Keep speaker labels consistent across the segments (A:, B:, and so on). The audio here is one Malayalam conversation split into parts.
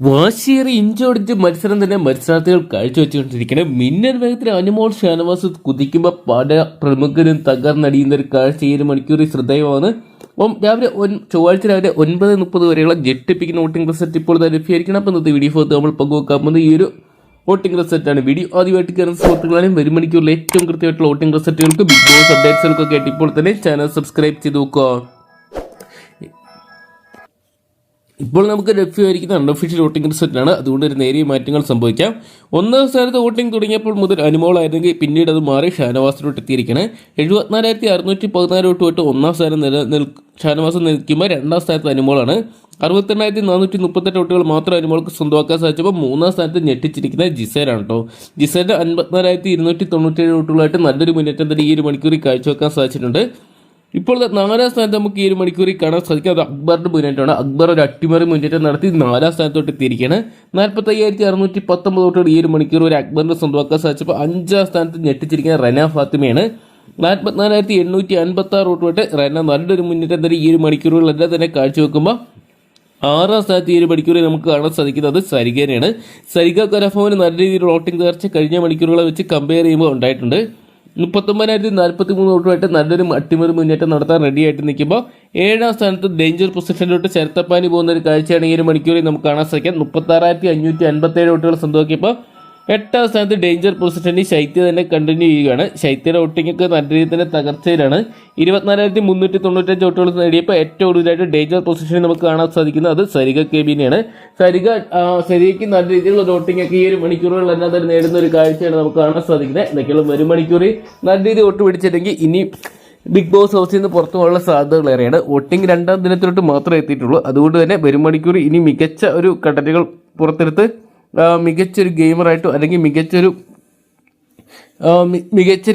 A: വാശിയേറി ഇഞ്ചോടിച്ച് മത്സരം തന്നെ മത്സരാർത്ഥികൾ കാഴ്ചവെച്ചുകൊണ്ടിരിക്കുന്നത്. മിന്നൽ വേഗത്തിൽ അനുമോൾ ഷാനവാസ് കുതിക്കുമ്പോൾ പല പ്രമുഖരും തകർന്നടിയുന്ന ഒരു കാഴ്ച ഈ ഒരു മണിക്കൂറിൽ ശ്രദ്ധേയമാണ്. അപ്പം ചൊവ്വാഴ്ച രാവിലെ 9:30 വരെയുള്ള ജെട്ടിപ്പിക്കുന്ന വോട്ടിംഗ് റിസൾട്ട് ഇപ്പോൾ ലഭ്യമായിരിക്കണം. അപ്പം ഇന്നത്തെ വീഡിയോ ഫോട്ടോ നമ്മൾ പങ്കുവെക്കാൻ പോകുന്നത് ഈ ഒരു വോട്ടിംഗ് റിസൾട്ടാണ്. വീഡിയോ ആദ്യമായിട്ട് കയറുന്ന സുഹൃത്തുക്കളാണെങ്കിൽ വരും മണിക്കൂറിൽ ഏറ്റവും കൃത്യമായിട്ടുള്ള വോട്ടിംഗ് റിസൾട്ടുകൾക്ക് ബിഗ് ബോസ് അപ്ഡേറ്റ്സുകൾക്കൊക്കെ ആയിട്ട് ഇപ്പോൾ തന്നെ ചാനൽ സബ്സ്ക്രൈബ് ചെയ്ത് നോക്കുക. ഇപ്പോൾ നമുക്ക് ലഭ്യമായിരിക്കുന്ന അൺഒഫീഷ്യൽ വോട്ടിംഗ് റിസൾട്ടാണ്. അതുകൊണ്ട് ഒരു നേരിയ മാറ്റങ്ങൾ സംഭവിക്കാം. ഒന്നാം സ്ഥാനത്ത് വോട്ടിംഗ് തുടങ്ങിയപ്പോൾ മുതൽ അനുമോളായിരുന്നെങ്കിൽ പിന്നീട് അത് മാറി ഷാനവാസിലോട്ട് എത്തിയിരിക്കുകയാണ്. 74,614 വോട്ടുമായിട്ട് ഒന്നാം സ്ഥാനം ഷാനവാസ് നിൽക്കുമ്പോൾ രണ്ടാം സ്ഥാനത്ത് അനുമോളാണ്. 62,438 വോട്ടുകൾ മാത്രം അനുമോൾക്ക് സ്വന്തമാക്കാൻ സാധിച്ചപ്പോൾ മൂന്നാം സ്ഥാനത്ത് ഞെട്ടിച്ചിരിക്കുന്നത് ജിസേലാണ് കേട്ടോ. ജിസേന്റെ 54,297 വോട്ടുകളായിട്ട് നല്ലൊരു മുന്നേറ്റം തന്നെ ഈ ഒരു മണിക്കൂറിൽ കാഴ്ചവെക്കാൻ സാധിച്ചിട്ടുണ്ട്. ഇപ്പോൾ 4ാം സ്ഥാനത്ത് നമുക്ക് ഈ ഒരു മണിക്കൂറിൽ കാണാൻ സാധിക്കും. അത് അക്ബറിന്റെ മുന്നേറ്റമാണ്. അക്ബർ ഒരു അട്ടിമറി മുന്നേറ്റം നടത്തി 4ാം സ്ഥാനത്തോട്ട് എത്തിയിരിക്കുകയാണ്. 45,619 വോട്ടുകൾ ഈ ഒരു മണിക്കൂർ ഒരു അക്ബറിന്റെ സ്വന്തമാക്കാൻ സാധിച്ചപ്പോൾ 5ാം സ്ഥാനത്ത് ഞെട്ടിച്ചിരിക്കുന്ന റന ഫാത്തിമയാണ്. 44,856 വോട്ടുമായിട്ട് റന നല്ലൊരു മുന്നേറ്റം തന്നെ ഈ ഒരു മണിക്കൂറുകളെല്ലാം തന്നെ കാഴ്ചവെക്കുമ്പോൾ 6ാം സ്ഥാനത്ത് ഈ ഒരു മണിക്കൂറിൽ നമുക്ക് കാണാൻ സാധിക്കുന്നത് സരികനെയാണ്. സരിക കരഫോന് നല്ല രീതിയിൽ വോട്ടിംഗ് തകർച്ച കഴിഞ്ഞ മണിക്കൂറുകളെ വെച്ച് കമ്പയർ ചെയ്യുമ്പോൾ ഉണ്ടായിട്ടുണ്ട്. 39,043 വോട്ടുമായിട്ട് നല്ലൊരു അട്ടിമറി മുന്നേറ്റം നടത്താൻ റെഡി ആയിട്ട് നിൽക്കുമ്പോൾ 7ാം സ്ഥാനത്ത് ഡേഞ്ചർ പൊസിഷനിലോട്ട് ചരത്തപ്പാനി പോകുന്ന ഒരു കാഴ്ചയാണ് ഈ ഒരു മണിക്കൂറിൽ നമുക്ക് കാണാൻ സാധിക്കാം. 36,557 വോട്ടുകൾ സ്വന്തമാക്കിയപ്പോൾ 8ാം സ്ഥാനത്ത് ഡേഞ്ചർ പൊസിഷനിൽ ശൈത്യ തന്നെ കണ്ടിന്യൂ ചെയ്യുകയാണ്. ശൈത്യയുടെ വോട്ടിങ്ങൊക്കെ നല്ല രീതിയിൽ തന്നെ തകർച്ചയിലാണ്. 24,395 വോട്ടുകൾ നേടിയപ്പോൾ ഏറ്റവും കൂടുതലായിട്ട് ഡേഞ്ചർ പൊസിഷനിൽ നമുക്ക് കാണാൻ സാധിക്കുന്നത് അത് സരിക കെബിനെയാണ്. സരികയ്ക്ക് നല്ല രീതിയിലുള്ള വോട്ടിംഗ് ഒക്കെ ഈ ഒരു മണിക്കൂറുകളെല്ലാം തന്നെ നേടുന്ന ഒരു കാഴ്ചയാണ് നമുക്ക് കാണാൻ സാധിക്കുന്നത്. എന്തൊക്കെയുള്ള വരും മണിക്കൂറിൽ നല്ല രീതിയിൽ വോട്ട് പിടിച്ചില്ലെങ്കിൽ ഇനി ബിഗ് ബോസ് ഹൗസിൽ നിന്ന് പുറത്തു പോകാനുള്ള സാധ്യതകൾ ഏറെയാണ്. വോട്ടിംഗ് 2ാം ദിനത്തിലോട്ട് മാത്രമേ എത്തിയിട്ടുള്ളൂ. അതുകൊണ്ട് തന്നെ വരും മണിക്കൂർ ഇനി മികച്ച ഒരു കണ്ടന്റുകൾ പുറത്തെടുത്ത് മികച്ചൊരു ഗെയിമറായിട്ടോ അല്ലെങ്കിൽ മികച്ച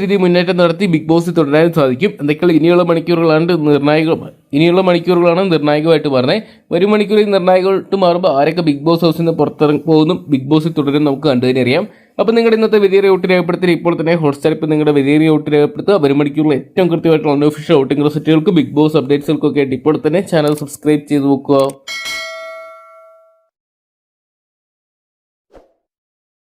A: രീതിയിൽ മുന്നേറ്റം നടത്തി ബിഗ് ബോസിൽ തുടരാനും സാധിക്കും. എന്തൊക്കെയുള്ള ഇനിയുള്ള മണിക്കൂറുകളാണ് നിർണായകമായിട്ട് പറഞ്ഞത്. വരും മണിക്കൂറിൽ നിർണായകമായിട്ട് മാറുമ്പോൾ ആരൊക്കെ ബിഗ് ബോസ് ഹൗസിൽ നിന്ന് പുറത്തിറങ്ങി പോകുന്നു ബിഗ് ബോസിൽ തുടരും നമുക്ക് കണ്ടു തന്നെ അറിയാം. അപ്പോൾ നിങ്ങളുടെ ഇന്നത്തെ വലിയ വോട്ട് രേഖപ്പെടുത്തി ഇപ്പോൾ തന്നെ ഹോട്ട്സ്റ്റാർ ഇപ്പോൾ നിങ്ങളുടെ വലിയ വോട്ട് രേഖപ്പെടുത്തുക. വരും മണിക്കൂറിൽ ഏറ്റവും കൃത്യമായിട്ടുള്ള അൺഒഫീഷ്യൽ വോട്ടിംഗ് റിസൾട്ടുകൾക്ക് ബിഗ് ബോസ് അപ്ഡേറ്റ്സുകൾക്കൊക്കെ ആയിട്ട് ഇപ്പോൾ തന്നെ ചാനൽ സബ്സ്ക്രൈബ് ചെയ്ത് നോക്കുക.